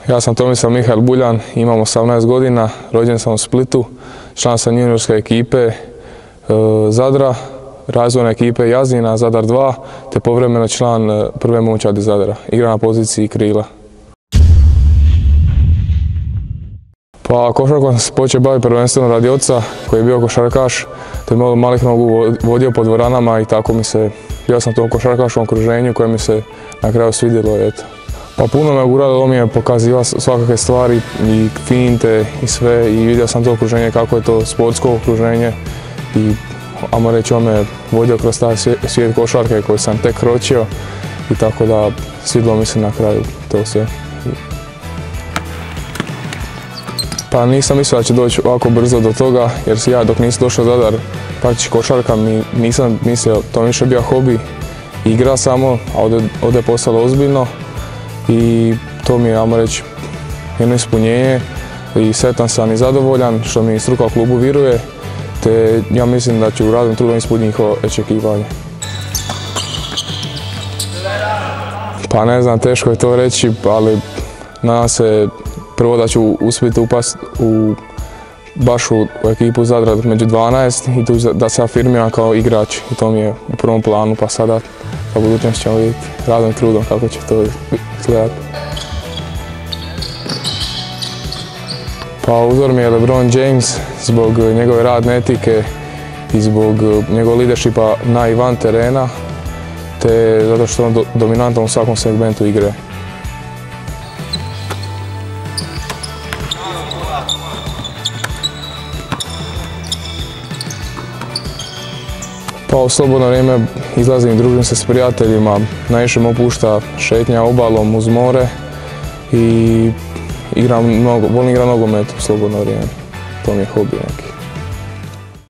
Ja sam Tomislav Mihael Buljan, imam 18 godina, rođen sam u Splitu, član sam juniorske ekipe Zadra, razvojne ekipe Jazina, Zadar 2, te povremeno član prve momčadi Zadra. Igra na poziciji krila. Pa košarkom sam se počeo baviti prvenstveno radi oca koji je bio košarkaš, te malih nogu vodio po dvoranama i tako bio sam u tom košarkaškom okruženju koje mi se na kraju svidjelo. Eto. Pa puno me uguralo, mi je pokazivao svakakve stvari i finte i sve i vidio sam to okruženje kako je to sportsko okruženje i ajmo reći on me vodio kroz taj svijet košarke koji sam tek kročio i tako da svidjelo mi se na kraju to sve. Pa nisam mislio da će doći ovako brzo do toga jer ja dok nisam došao u Zadar praktički košarka nisam mislio, to mi više bio hobi, igra samo, a ovdje je postalo ozbiljno. I to mi je, ajmo reći, jedno ispunjenje i sretan sam i zadovoljan što mi struka u klubu viruje, te ja mislim da ću radom trudom ispuniti njihovo očekivanje. Pa ne znam, teško je to reći, ali nadam se prvo da ću uspjeti upasti baš u ekipu Zadra među 12 i tu da se afirmiram kao igrač i to mi je u prvom planu, pa sada za budućnost ćemo vidjeti radom i trudom kako će to izgledati. Pa uzor mi je LeBron James zbog njegove radne etike i zbog njegovog leadershipa na i van terena, te zato što je on dominantan u svakom segmentu igre. Pa u slobodno vrijeme izlazim i družim se s prijateljima, najviše me opušta šetnja obalom uz more i volim igrati nogomet u slobodno vrijeme, to mi je hobi neki.